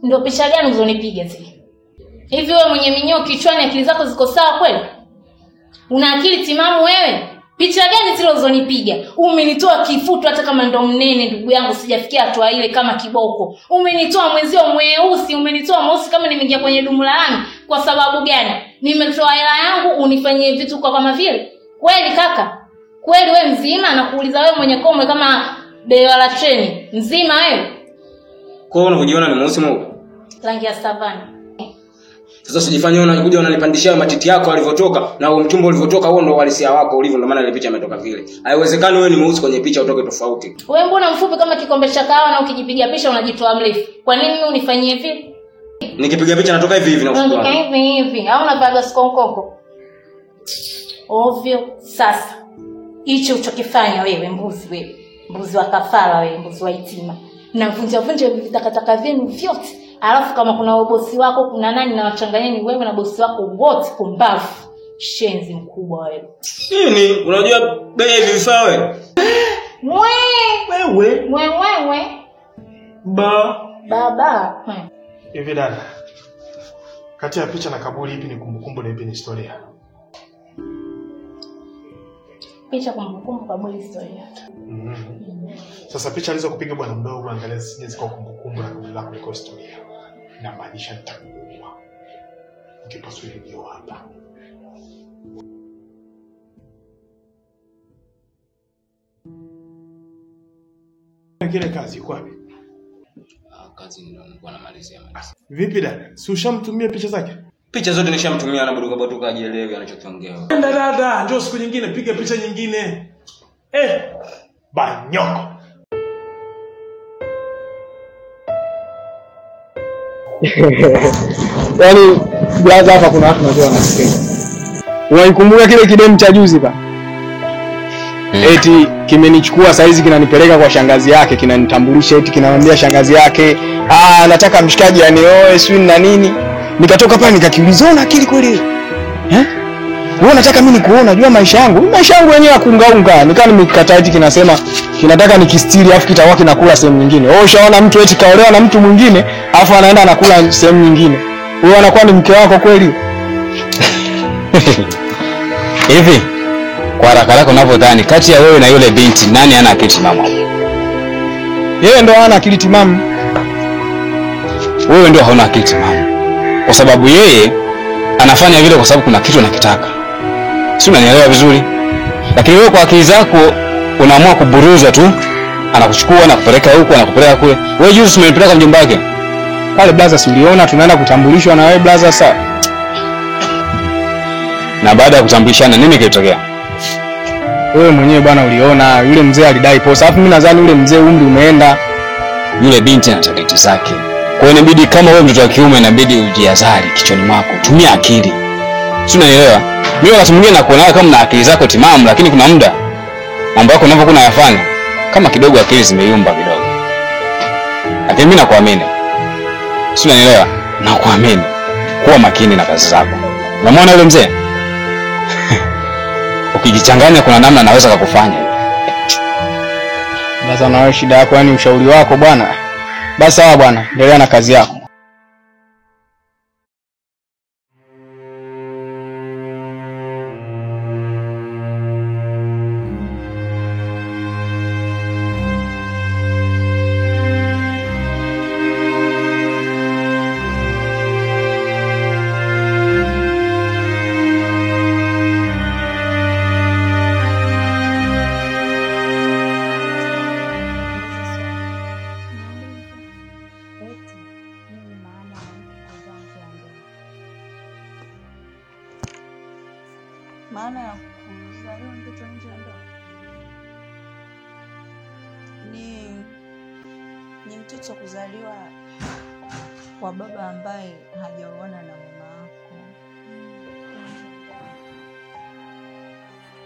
Ndio picha gani uzonipiga zile? Hivi wewe mwenye minyoo kichwani akili zako ziko sawa kweli? Una akili timamu wewe? Picha gani zile uzonipiga? Umenitoa kifutu hata kama ndo mnene ndugu yangu, sijafikia hatua ile kama kiboko. Umenitoa mwenzio mweusi, umenitoa mweusi kama nimeingia kwenye dumu la lami. Kwa sababu gani? Nimetoa hela yangu unifanyie vitu kwa kama vile? Kweli kaka? Kweli wewe mzima? Nakuuliza wewe mwenye komwe kama bewa la treni. Mzima wewe? Kwa hiyo unajiona ni mweusi mweupe? Rangi ya savana. Sasa usijifanye unakuja unanipandishia matiti yako alivyotoka na mtumbo ulivyotoka, huo ndo uhalisia wako ulivyo, ndio maana ile picha imetoka vile. Haiwezekani wewe ni mweusi kwenye picha utoke tofauti. Wewe mbona mfupi kama kikombe cha kahawa na ukijipiga picha unajitoa mrefu? Kwa nini mimi unifanyie vile? Nikipiga picha natoka hivi na usiku. Natoka hivi. Au unavaga skonkoko? Ovyo. Sasa hicho uchokifanya wewe mbuzi wewe. Mbuzi wa kafara wewe, mbuzi wa itima. Navunja vitakataka vyenu vyote. Alafu kama kuna bosi wako kuna nani na wachanganyeni wewe na bosi wako wote kumbavu. Shenzi mkubwa wewe. Nini? Unajua bei hivi vifaa wewe? Wewe. Baba. Hivi dada. Kati ya picha na kaburi ipi ni kumbukumbu na ipi ni historia? Picha kumbukumbu, kaburi historia. Sasa picha alizokupiga bwana mdogo angalia sije ziko kumbukumbu na kaburi lako liko historia. Na maanisha nitakuua. Ukipaswa ndio hapa. Kile kazi uko wapi? Kazi nilikuwa namalizia. Vipi dada? Si ushamtumia picha zake? Picha zote nishamtumia na buduka bado kajielewi anachokiongea. Nenda dada, njoo siku nyingine piga picha nyingine. Banyoko. Yaani blaza hapa kuna watu najua wanasikia. Unaikumbuka kile kidemu cha juzi pa? Eti kimenichukua saizi kinanipeleka kwa shangazi yake, kinanitambulisha eti kinamwambia shangazi yake, nataka mshikaji anioe sio na nini. Nikatoka pale nikakiuliza una akili kweli? Wewe unataka mimi nikuona jua maisha yangu? Maisha yangu yenyewe yakungaunga. Nikaa nimekataa eti kinasema kinataka nikistiri afu kitakuwa kinakula sehemu nyingine. Wewe ushaona mtu eti kaolewa na mtu mwingine afu anaenda anakula sehemu nyingine. Wewe anakuwa ni mke wako kweli? Hivi kwa haraka unavyodhani kati ya wewe na yule binti nani ana akili timamu? Yeye ndo hana akili timamu. Wewe ndio hauna akili timamu. Kwa sababu yeye anafanya vile kwa sababu kuna kitu anakitaka. Si unanielewa vizuri? Lakini wewe kwa akili zako unaamua kuburuzwa tu. Anakuchukua na kupeleka huko na kupeleka kule. Wewe juzi umempeleka mjomba wake. Pale blaza si uliona tunaenda kutambulishwa na wewe blaza sasa. Na baada ya kutambulishana nini kilitokea? Wewe mwenyewe bwana uliona yule mzee alidai posa. Alafu mimi nadhani yule mzee umri umeenda. Yule binti ana target zake. Kwa hiyo inabidi kama wewe mtoto wa kiume inabidi ujiazari kichwani mwako. Tumia akili. Si unanielewa? Mimi wakati mwingine nakuona kama na akili zako timamu lakini kuna muda mambo yako unavyokuwa unayafanya kama kidogo akili zimeyumba kidogo. Lakini mimi nakuamini. Si unanielewa? Nakuamini. Kuwa makini na kazi zako. Unamwona yule mzee? Ukijichanganya kuna namna anaweza kukufanya. Basi na wewe shida yako yani ushauri wako bwana. Basi sawa bwana, endelea na kazi yako. Maana ya kuzaliwa mtoto nje ya ndoa ni mtoto kuzaliwa kwa baba ambaye hajaoana na mama yako.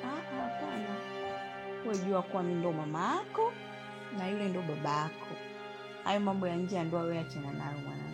Hapana. Wewe jua kuwa mimi ndo mama yako na yule ndo baba yako. Hayo mambo ya nje ya ndoa wewe achana nayo mwanangu.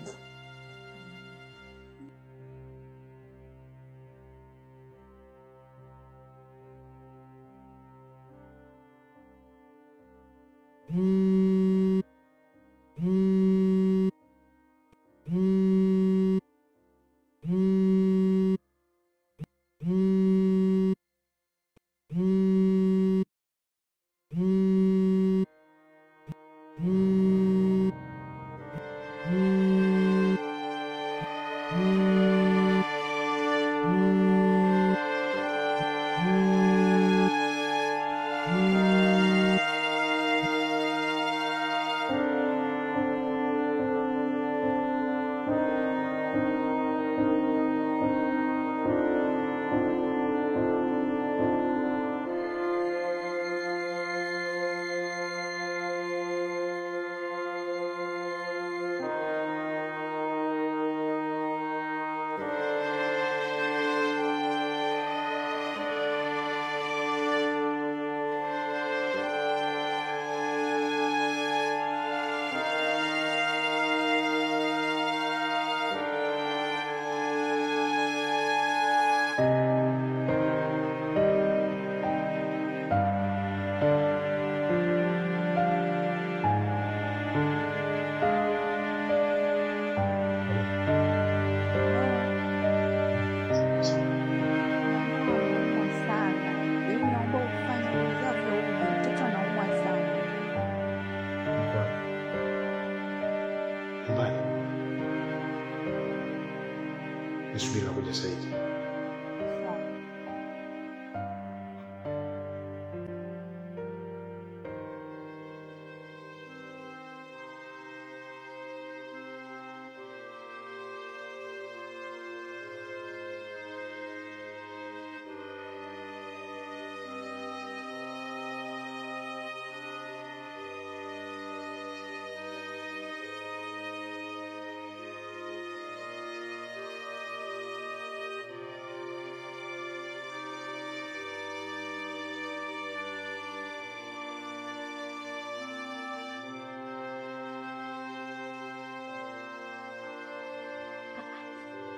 Nisubiri nakuja sasa hivi.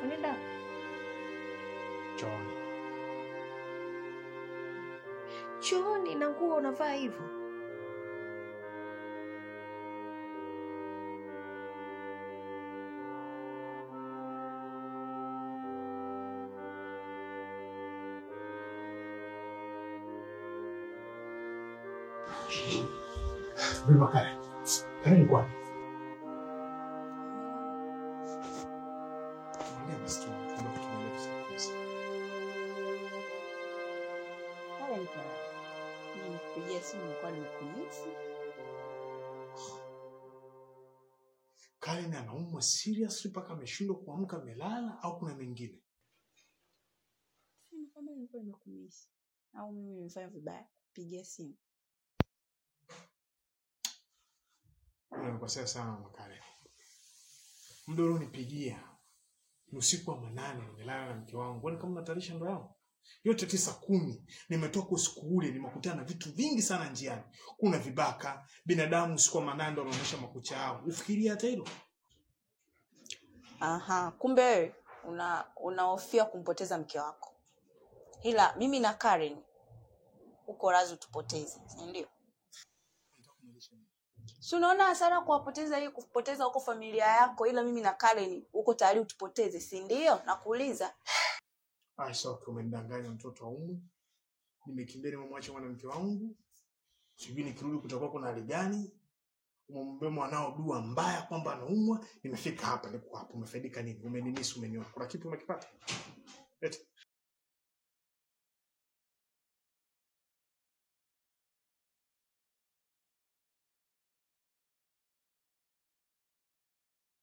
Unaenda Chooni. chooni na nguo unavaa hivyo? Vipi kale? Karibu kwa. Nipigia simu nilikuwa nimekumisi. Kale ni anaumwa seriously mpaka ameshindwa kuamka amelala au kuna mengine? Simu kama nilikuwa nimekumisi. Au mimi nimefanya vibaya. Pigia simu. Nimekosea sana Makale. Muda ulionipigia ni usiku wa manane, nimelala na mke wangu. Kwani kama unatarisha ndoa yangu? Yote 9:10 nimetoka usiku ule, nimekutana na vitu vingi sana njiani. Kuna vibaka, binadamu usiku wa manane ndio wanaonyesha makucha yao. Ufikiria hata hilo? Aha, kumbe wewe unahofia kumpoteza mke wako. Ila mimi na Karen uko razi tupoteze, ndio? Si unaona hasara kuwapoteza hii, kupoteza huko familia yako, ila mimi na Karen uko tayari utupoteze, si ndio? Nakuuliza. Aisha, umemdanganya mtoto wa umu. Nimekimbia nimemwacha mwanamke wangu. Sijui nikirudi kutakuwa kuna hali gani. Umemwambia mwanao dua mbaya kwamba anaumwa. Nimefika hapa, niko hapo. Umefaidika nini? Umenimisi, umeniona. Kuna kitu umekipata? Eti